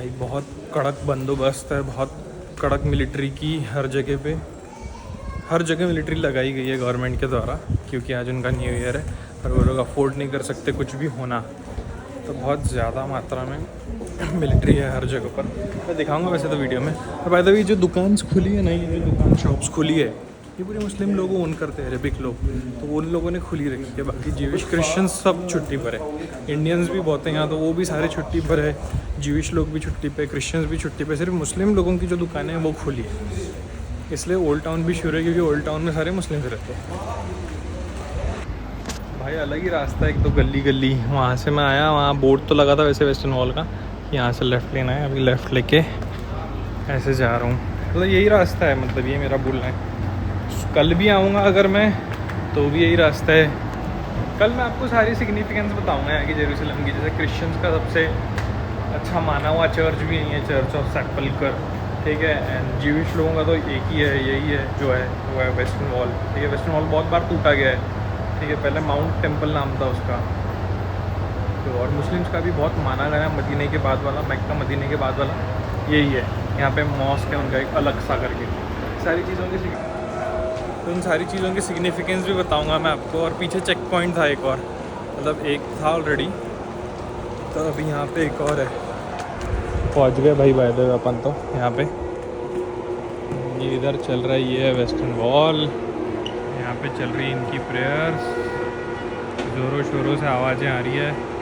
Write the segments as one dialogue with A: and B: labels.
A: भाई बहुत कड़क बंदोबस्त है, बहुत कड़क मिलिट्री की हर जगह पे, हर जगह मिलिट्री लगाई गई है गवर्नमेंट के द्वारा, क्योंकि आज उनका न्यू ईयर है और वो लोग अफोर्ड नहीं कर सकते कुछ भी होना, तो बहुत ज़्यादा मात्रा में मिलिट्री है हर जगह पर। मैं दिखाऊंगा वैसे तो वीडियो में। और बाय द वे जो दुकान खुली है ना, ये दुकान शॉप्स खुली है, ये पूरे मुस्लिम लोग ओन करते हैं, अरेबिक लोग, तो उन लोगों ने खुली रखी है। बाकी ज्यूइश क्रिश्चियंस सब छुट्टी पर है, इंडियंस भी बहुत हैं यहाँ, तो वो भी सारे छुट्टी पर है, ज्यूइश लोग भी छुट्टी पे, क्रिश्चियंस भी छुट्टी पे, सिर्फ मुस्लिम लोगों की जो दुकानें हैं वो खुली है। इसलिए ओल्ड टाउन भी शुरू है, क्योंकि ओल्ड टाउन में सारे मुस्लिम रहते हैं। भाई अलग ही रास्ता है, एक तो गली गली वहाँ से मैं आया, वहाँ बोर्ड तो लगा था वैसे वेस्टर्न वॉल का, यहाँ से लेफ़्ट लेना है, अभी लेफ़्ट लेके ऐसे जा रहा हूँ। मतलब यही रास्ता है, मतलब ये मेरा बोलना है। कल भी आऊँगा अगर मैं, तो भी यही रास्ता है। कल मैं आपको सारी सिग्निफिकेंस बताऊँगा यहाँ की जेरूसलम की। जैसे क्रिश्चियंस का सबसे अच्छा माना हुआ चर्च भी यही है, चर्च ऑफ सेपल्कर, ठीक है। एंड ज्यूइश लोगों का तो एक ही है, यही है जो है, वो है वेस्टर्न वॉल, ठीक है। वेस्टर्न वॉल बहुत बार टूटा गया है, ठीक है। पहले माउंट टेम्पल नाम था उसका। तो और मुस्लिम्स का भी बहुत माना गया मदीने के बाद वाला, मक्का मदीने के बाद वाला यही है। यहाँ पे मॉस्क है उनका एक अलग सा करके। सारी चीज़ों की तो उन सारी चीज़ों की सिग्निफिकेंस भी बताऊंगा मैं आपको। और पीछे चेक पॉइंट था एक और, मतलब एक था ऑलरेडी, तो अभी यहाँ पे एक और है। पहुँच गए भाई बाय द वे अपन तो यहाँ पे। ये इधर चल रहा है, ये है वेस्टर्न वॉल, यहाँ पे चल रही है इनकी प्रेयर्स, ज़ोरों शोरों से आवाज़ें आ रही है।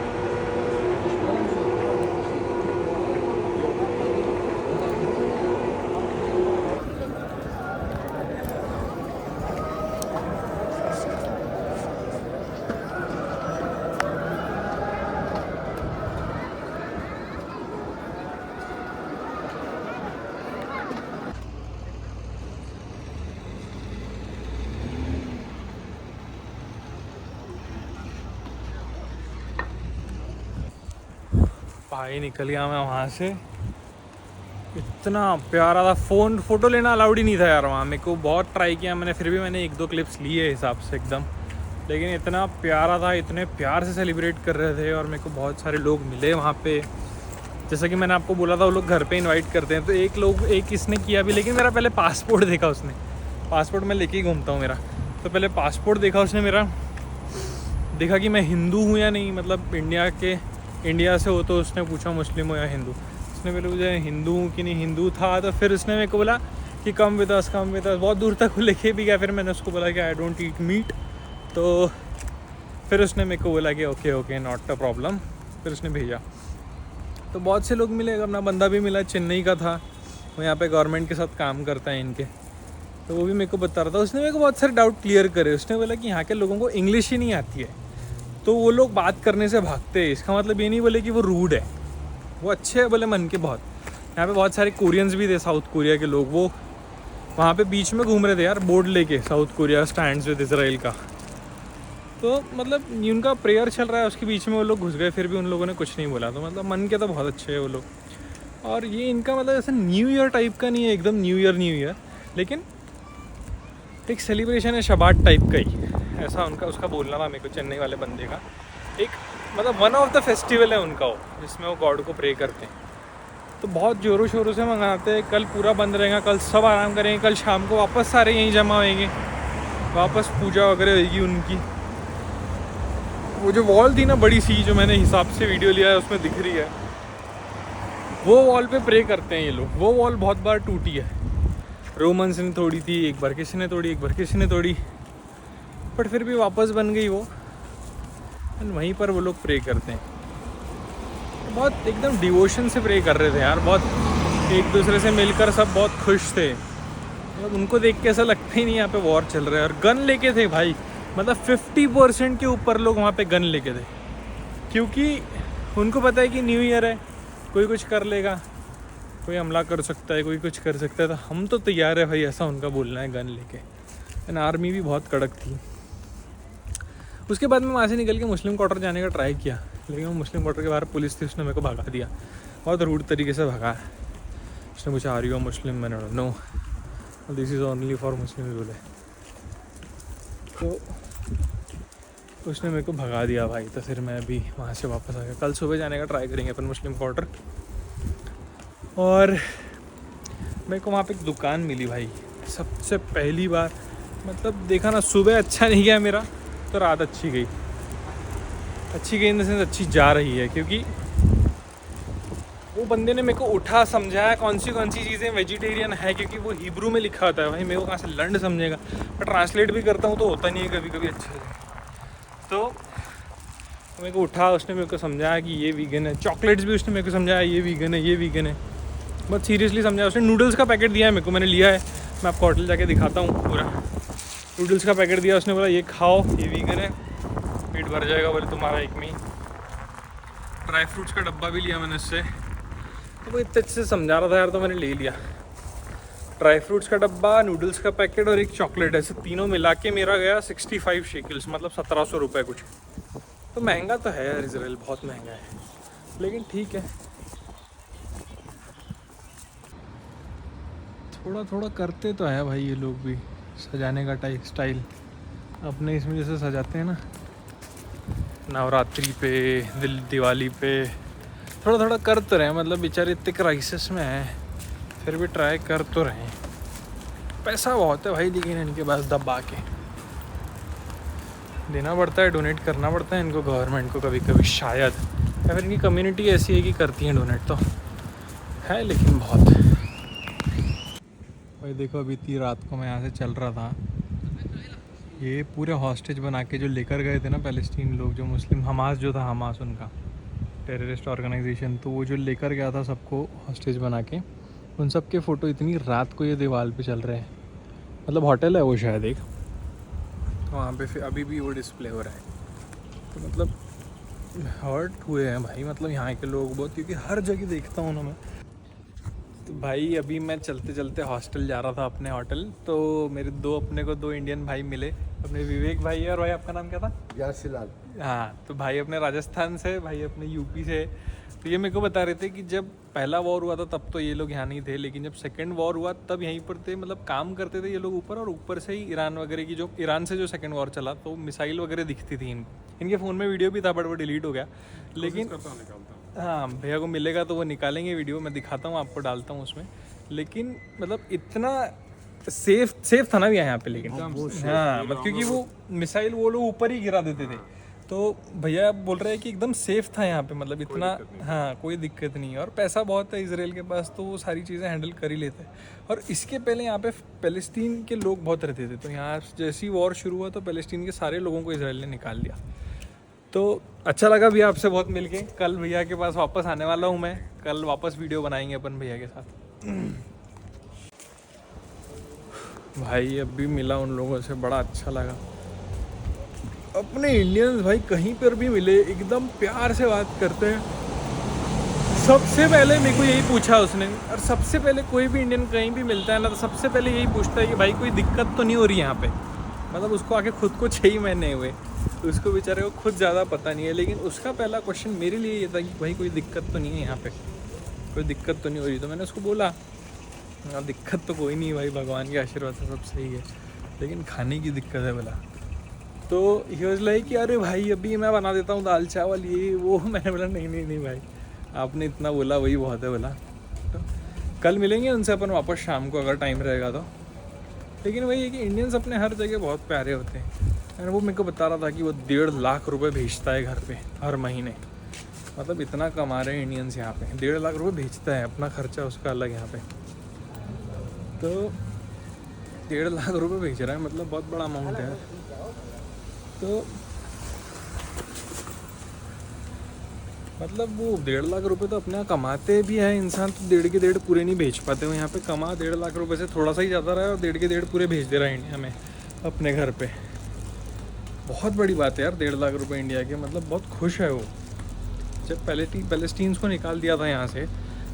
A: भाई निकल गया मैं वहाँ से, इतना प्यारा था। फ़ोटो लेना अलाउड ही नहीं था यार वहाँ। मेरे को बहुत ट्राई किया मैंने, फिर भी मैंने एक दो क्लिप्स लिए हिसाब से एकदम, लेकिन इतना प्यारा था, इतने प्यार से सेलिब्रेट कर रहे थे। और मेरे को बहुत सारे लोग मिले वहाँ पे, जैसा कि मैंने आपको बोला था वो लोग घर पे इनवाइट करते हैं, तो एक इसने किया भी, लेकिन मेरा पहले पासपोर्ट देखा उसने। पासपोर्ट मैं लेके ही घूमता हूँ मेरा, तो पहले पासपोर्ट देखा उसने मेरा, देखा कि मैं हिंदू हूँ या नहीं, मतलब इंडिया से हो, तो उसने पूछा मुस्लिम हो या हिंदू। उसने पहले मुझे हिंदू हूँ कि नहीं, हिंदू था, तो फिर उसने मेरे को बोला कि कम विद अस, बहुत दूर तक वो लेके भी गया। फिर मैंने उसको बोला कि आई डोंट ईट मीट, तो फिर उसने मेरे को बोला कि ओके नॉट अ प्रॉब्लम, फिर उसने भेजा। तो बहुत से लोग मिले, अपना बंदा भी मिला, चेन्नई का था वो, यहाँ पे गवर्नमेंट के साथ काम करता है इनके, तो वो भी मेरे को बता रहा था। उसने मेरे को बहुत सारे डाउट क्लियर करे। उसने बोला कि यहाँ के लोगों को इंग्लिश ही नहीं आती है, तो वो लोग बात करने से भागते हैं। इसका मतलब ये नहीं बोले कि वो रूड है, वो अच्छे है बोले मन के बहुत। यहाँ पे बहुत सारे कोरियंस भी थे, साउथ कोरिया के लोग, वो वहाँ पे बीच में घूम रहे थे यार, बोर्ड लेके, south Korea stands with Israel का। तो मतलब उनका प्रेयर चल रहा है, उसके बीच में वो लोग घुस गए, फिर भी उन लोगों ने कुछ नहीं बोला। तो मतलब मन के तो बहुत अच्छे है वो लोग। और ये इनका मतलब ऐसा न्यू ईयर टाइप का नहीं है एकदम न्यू ईयर, लेकिन एक सेलिब्रेशन है शबात टाइप का ही, ऐसा उनका उसका बोलना था मेरे को, चेन्नई वाले बंदे का। एक मतलब वन ऑफ द फेस्टिवल है उनका वो, जिसमें वो गॉड को प्रे करते हैं। तो बहुत ज़ोरों शोरों से मंगाते हैं। कल पूरा बंद रहेगा, कल सब आराम करेंगे, कल शाम को वापस सारे यहीं जमा होंगे, वापस पूजा वगैरह होगी उनकी। वो जो वॉल थी ना बड़ी सी, जो मैंने हिसाब से वीडियो लिया है उसमें दिख रही है, वो वॉल पे प्रे करते हैं ये लोग। वो वॉल बहुत बार टूटी है, रोमन्स ने तोड़ी थी, एक बार किसी ने तोड़ी, एक बार किसी ने तोड़ी, बट फिर भी वापस बन गई वो, एंड वहीं पर वो लोग प्रे करते हैं। बहुत एकदम डिवोशन से प्रे कर रहे थे यार, बहुत एक दूसरे से मिलकर सब बहुत खुश थे। मतलब उनको देख के ऐसा लगता ही नहीं यहाँ पे वॉर चल रहा है। और गन लेके थे भाई, मतलब 50% के ऊपर लोग वहाँ पे गन लेके थे, क्योंकि उनको पता है कि न्यू ईयर है, कोई कुछ कर लेगा, कोई हमला कर सकता है, कोई कुछ कर सकता है, तो हम तो तैयार है भाई, ऐसा उनका बोलना है गन लेके। एंड आर्मी भी बहुत कड़क थी। उसके बाद मैं वहाँ से निकल के मुस्लिम क्वार्टर जाने का ट्राई किया, लेकिन वो मुस्लिम क्वार्टर के बाहर पुलिस थी, उसने मेरे को भगा दिया, बहुत रूड तरीके से भगा। उसने पूछा आर यू मुस्लिम, मैंने no, this is only for Muslim बोले, तो उसने मेरे को भगा दिया भाई। तो फिर मैं अभी वहाँ से वापस आ गया। कल सुबह जाने का ट्राई करेंगे अपन मुस्लिम क्वार्टर। और मेरे को वहाँ पे एक दुकान मिली भाई, सबसे पहली बार। मतलब देखा ना, सुबह अच्छा नहीं गया मेरा तो रात अच्छी गई। अच्छी गई इन द सेंस अच्छी जा रही है, क्योंकि वो बंदे ने मेरे को उठा समझाया कौन सी चीज़ें वेजिटेरियन है, क्योंकि वो हिब्रू में लिखा होता है भाई, मेरे को कहाँ से लंड समझेगा। मैं ट्रांसलेट भी करता हूँ तो होता नहीं है कभी कभी अच्छे से। तो मेरे को उठा, उसने मेरे को समझाया कि ये वीगन है। चॉकलेट्स भी उसने मेरे को समझाया ये वीगन है, ये वीगन है। बहुत सीरियसली समझाया उसने। नूडल्स का पैकेट दिया है मेरे को, मैंने लिया है, मैं आपको होटल जाके दिखाता हूँ पूरा। नूडल्स का पैकेट दिया उसने, बोला ये खाओ, ये वीगन है, पेट भर जाएगा बोले तुम्हारा एक में ही। ड्राई फ्रूट्स का डब्बा भी लिया मैंने उससे, तो वो इतने अच्छे से समझा रहा था यार, तो मैंने ले लिया। ड्राई फ्रूट्स का डब्बा, नूडल्स का पैकेट और एक चॉकलेट, ऐसे तीनों मिला के मेरा गया 65 शेकल्स, मतलब 1700 रुपये कुछ। तो महंगा तो है यार, इजराइल बहुत महंगा है, लेकिन ठीक है। थोड़ा थोड़ा करते तो है भाई ये लोग भी, सजाने का स्टाइल अपने इसमें जैसे सजाते हैं ना नवरात्रि पे, दिवाली पे, थोड़ा थोड़ा कर तो रहे हैं। मतलब बेचारे इतने क्राइसिस में हैं, फिर भी ट्राई कर तो रहे हैं। पैसा बहुत है भाई, लेकिन इनके पास दबा के देना पड़ता है, डोनेट करना पड़ता है इनको गवर्नमेंट को कभी कभी शायद, या फिर इनकी कम्युनिटी ऐसी है कि करती हैं डोनेट तो है, लेकिन बहुत भाई। देखो अभी इतनी रात को मैं यहाँ से चल रहा था, ये पूरे हॉस्टेज बना के जो लेकर गए थे ना पैलेस्टीन लोग, जो मुस्लिम हमास जो था, हमास उनका टेररिस्ट ऑर्गेनाइजेशन, तो वो जो लेकर गया था सबको हॉस्टेज बना के, उन सब के फ़ोटो इतनी रात को ये दीवार पे चल रहे हैं। मतलब होटल है वो शायद एक, तो वहाँ पे फिर अभी भी वो डिस्प्ले हो रहा है। तो मतलब हर्ट हुए हैं भाई, मतलब यहाँ के लोग बहुत, क्योंकि हर जगह देखता हूँ ना मैं। तो भाई अभी मैं चलते चलते हॉस्टल जा रहा था अपने होटल, तो मेरे दो इंडियन भाई मिले, अपने विवेक भाई और भाई आपका नाम क्या था?
B: यासिलाल।
A: हाँ, तो भाई अपने राजस्थान से, भाई अपने यूपी से। तो ये मेरे को बता रहे थे कि जब पहला वॉर हुआ था तब तो ये लोग यहाँ नहीं थे, लेकिन जब सेकंड वॉर हुआ तब यहीं पर थे, मतलब काम करते थे ये लोग ऊपर, और ऊपर से ही ईरान वगैरह की, जो ईरान से जो सेकंड वॉर चला तो मिसाइल वगैरह दिखती थी इनके फ़ोन में, वीडियो भी था बट वो डिलीट हो गया। लेकिन हाँ, भैया को मिलेगा तो वो निकालेंगे वीडियो, मैं दिखाता हूँ आपको, डालता हूँ उसमें। लेकिन मतलब इतना सेफ था ना यहाँ पे, लेकिन हाँ मतलब क्योंकि वो मिसाइल वो लोग ऊपर ही गिरा देते थे, तो भैया बोल रहे हैं कि एकदम सेफ था यहाँ पे, मतलब इतना हाँ कोई दिक्कत नहीं है। और पैसा बहुत है इसराइल के पास, तो वो सारी चीज़ें हैंडल कर ही लेते हैं। और इसके पहले यहाँ पे फ़लस्तीन के लोग बहुत रहते थे, तो यहाँ जैसी वॉर शुरू हुआ तो फ़लस्तीन के सारे लोगों को इसराइल ने निकाल दिया। तो अच्छा लगा भैया आपसे बहुत मिलके। कल भैया के पास वापस आने वाला हूँ मैं, कल वापस वीडियो बनाएंगे अपन भैया के साथ। भाई अभी मिला उन लोगों से, बड़ा अच्छा लगा। अपने इंडियंस भाई कहीं पर भी मिले एकदम प्यार से बात करते हैं। सबसे पहले मेरे को यही पूछा उसने, और सबसे पहले कोई भी इंडियन कहीं भी मिलता है ना तो सबसे पहले यही पूछता है कि भाई कोई दिक्कत तो नहीं हो रही यहाँ पे। मतलब उसको आके खुद को 6 महीने हुए, उसको बेचारे को खुद ज़्यादा पता नहीं है, लेकिन उसका पहला क्वेश्चन मेरे लिए ये था कि भाई कोई दिक्कत तो नहीं है यहाँ पे, कोई दिक्कत तो नहीं हो रही। तो मैंने उसको बोला हाँ दिक्कत तो कोई नहीं है भाई, भगवान के आशीर्वाद से सब सही है, लेकिन खाने की दिक्कत है बोला। तो ही वाज लाइक कि अरे भाई अभी मैं बना देता हूँ दाल चावल ये वो। मैंने बोला नहीं भाई, आपने इतना बोला वही बहुत है बोला। तो कल मिलेंगे उनसे अपन वापस शाम को अगर टाइम रहेगा तो। लेकिन वही है कि इंडियंस अपने हर जगह बहुत प्यारे होते हैं। और वो मेरे को बता रहा था कि वो 1.5 लाख रुपए भेजता है घर पे हर महीने। मतलब इतना कमा रहे हैं इंडियंस यहाँ पे, 1.5 लाख रुपए भेजता है, अपना खर्चा उसका अलग यहाँ पे। तो 1.5 लाख रुपए भेज रहा है, मतलब बहुत बड़ा अमाउंट है। तो मतलब वो 1.5 लाख रुपए तो अपने यहाँ कमाते भी है इंसान, तो 1.5 के 1.5 पूरे नहीं भेज पाते। वो यहाँ पे कमा 1.5 लाख रुपए से थोड़ा सा ही ज़्यादा रहा है, और 1.5 के 1.5 पूरे भेज दे रहा है इंडिया में अपने घर पे। बहुत बड़ी बात है यार 1.5 लाख रुपए इंडिया के, मतलब बहुत खुश है वो। जब पैलेस्टीन्स को निकाल दिया था यहाँ से,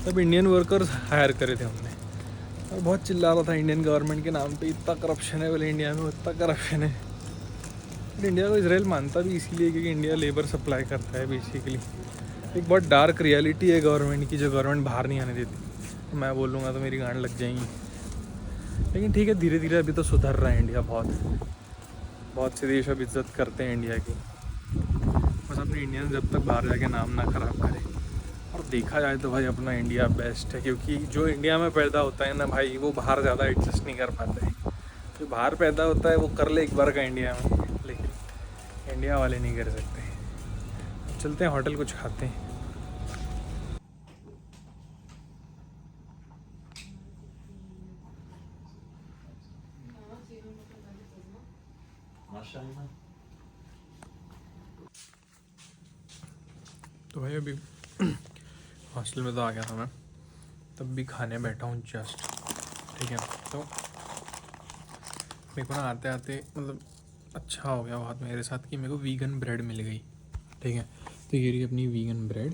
A: तब इंडियन वर्कर्स हायर करे थे हमने, और बहुत चिल्ला रहा था इंडियन गवर्नमेंट के नाम पे, इतना करप्शन है बोले इंडिया में, इतना करप्शन है। इंडिया को इसराइल मानता भी इसीलिए क्योंकि इंडिया लेबर सप्लाई करता है बेसिकली। एक बहुत डार्क रियलिटी है गवर्नमेंट की, जो गवर्नमेंट बाहर नहीं आने देती। मैं बोलूँगा तो मेरी गांड लग जाएंगी, लेकिन ठीक है, धीरे धीरे अभी तो सुधर रहा है इंडिया बहुत से देश अब इज्जत करते हैं इंडिया की। बस अपने इंडियन जब तक बाहर जाके नाम ना खराब करे। और देखा जाए तो भाई अपना इंडिया बेस्ट है, क्योंकि जो इंडिया में पैदा होता है ना भाई, वो बाहर ज़्यादा एडजस्ट नहीं कर पाता है। जो बाहर पैदा होता है वो कर ले एक बार का इंडिया में, लेकिन इंडिया वाले नहीं कर सकते। चलते हैं होटल कुछ खाते हैं। तो भाई अभी हॉस्टल में तो आ गया था मैं, तब भी खाने बैठा हूँ जस्ट। ठीक है, तो मेरे को ना आते आते मतलब अच्छा हो गया बहुत मेरे साथ कि मेरे को वीगन ब्रेड मिल गई। ठीक है, तो ये रही अपनी वीगन ब्रेड।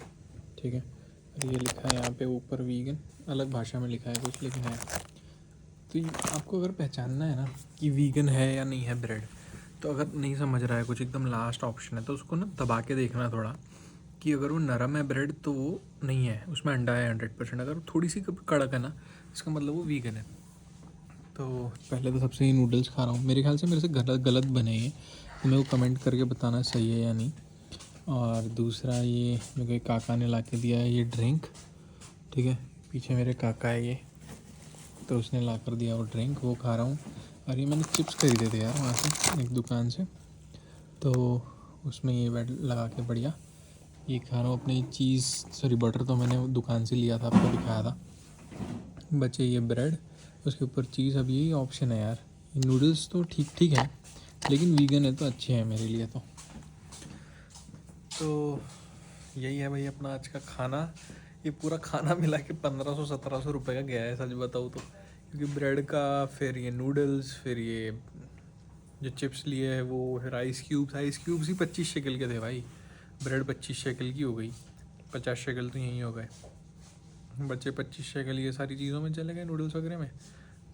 A: ठीक है, और ये लिखा है यहाँ पे ऊपर वीगन, अलग भाषा में लिखा है कुछ, लेकिन है। तो आपको अगर पहचानना है ना कि वीगन है या नहीं है ब्रेड, तो अगर नहीं समझ रहा है कुछ, एकदम लास्ट ऑप्शन है, तो उसको ना दबा के देखना थोड़ा कि अगर वो नरम है ब्रेड तो वो नहीं है, उसमें अंडा है 100%। अगर थोड़ी सी कड़क है ना, इसका मतलब वो वीगन है। तो पहले तो सबसे ही नूडल्स खा रहा हूँ, मेरे ख्याल से मेरे से गलत बने हैं, तो मेरे को कमेंट करके बताना सही है या नहीं। और दूसरा ये मेरे को एक काका ने ला के दिया है ये ड्रिंक। ठीक है, पीछे मेरे काका है ये, तो उसने ला कर दिया वो ड्रिंक, वो खा रहा हूँ। और ये मैंने चिप्स खरीदे थे यार वहाँ से एक दुकान से, तो उसमें ये बैठ लगा के बढ़िया ये खा रहा हूँ। अपनी बटर तो मैंने दुकान से लिया था, आपको दिखाया था। बचे ये ब्रेड, उसके ऊपर चीज़। अब यही ऑप्शन है यार। नूडल्स तो ठीक ठीक है, लेकिन वीगन है तो अच्छे हैं मेरे लिए। तो यही है भाई अपना आज का खाना। ये पूरा खाना मिला के 1500-1700 रुपये का गया है सच बताऊँ तो, क्योंकि ब्रेड का, फिर ये नूडल्स, फिर ये जो चिप्स लिए है वो, फिर आइस क्यूब्स ही 25 शक्ल के थे भाई। ब्रेड 25 शक्ल की हो गई, 50 शक्ल तो यहीं हो गए, बच्चे 25 शक्ल ये सारी चीज़ों में चले गए, नूडल्स वगैरह में।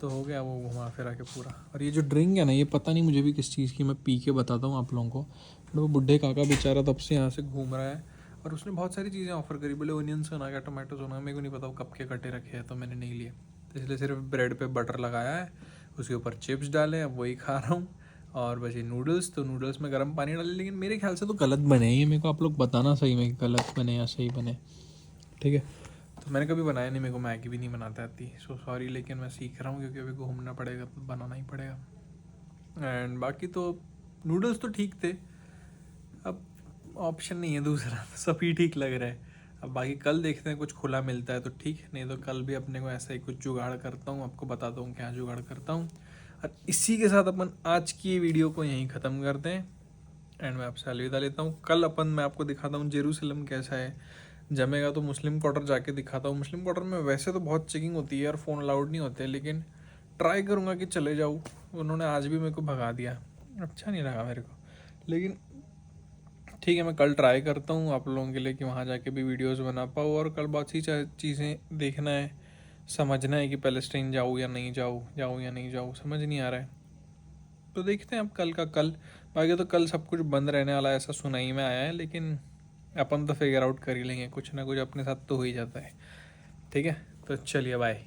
A: तो हो गया वो घुमा फिरा के पूरा। और ये जो ड्रिंक है ना, ये पता नहीं मुझे भी किस चीज़ की, मैं पी के बताता हूँ आप लोगों को। बट वो बुढ़े काका बेचारा तब से यहाँ से घूम रहा है, और उसने बहुत सारी चीज़ें ऑफ़र करी, बोले ओनियंस होना क्या, टमाटोज होना, मेरे को नहीं पता वो कब के कटे रखे हैं, तो मैंने नहीं लिए। तो इसलिए सिर्फ ब्रेड पे बटर लगाया है, उसके ऊपर चिप्स डाले, अब वही खा रहा हूँ। और बचे नूडल्स, तो नूडल्स में गर्म पानी डाले, लेकिन मेरे ख्याल से तो गलत बने हैं ये। मेरे को आप लोग बताना सही में गलत बने या सही बने। ठीक है, तो मैंने कभी बनाया नहीं, मेरे को मैगी भी नहीं बनाता आती, सो सॉरी, लेकिन मैं सीख रहा हूँ क्योंकि अभी घूमना पड़ेगा तो बनाना ही पड़ेगा। एंड बाकी तो नूडल्स तो ठीक थे, अब ऑप्शन नहीं है दूसरा, सब ही ठीक लग रहा है। अब बाकी कल देखते हैं, कुछ खुला मिलता है तो ठीक, नहीं तो कल भी अपने को ऐसा ही कुछ जुगाड़ करता हूँ, आपको बताता हूँ क्या जुगाड़ करता हूँ। और इसी के साथ अपन आज की वीडियो को यहीं ख़त्म करते हैं, एंड मैं आपसे अलविदा लेता हूँ। कल मैं आपको दिखाता हूँ जेरूसलम कैसा है, जमेगा तो मुस्लिम क्वार्टर जाके दिखाता हूँ। मुस्लिम क्वार्टर में वैसे तो बहुत चेकिंग होती है और फ़ोन अलाउड नहीं होते, लेकिन ट्राई करूँगा कि चले जाऊँ। उन्होंने आज भी मेरे को भगा दिया, अच्छा नहीं लगा मेरे को, लेकिन ठीक है, मैं कल ट्राई करता हूँ आप लोगों के लिए कि वहाँ जाके भी वीडियोस बना पाऊँ। और कल बहुत सी चीज़ें देखना है, समझना है कि पैलेस्टाइन जाऊँ या नहीं जाऊँ, समझ नहीं आ रहा है। तो देखते हैं अब कल का कल। बाकी तो कल सब कुछ बंद रहने वाला है ऐसा सुनाई में आया है, लेकिन अपन तो फिगर आउट कर ही लेंगे, कुछ ना कुछ अपने साथ तो हो ही जाता है। ठीक है, तो चलिए बाय।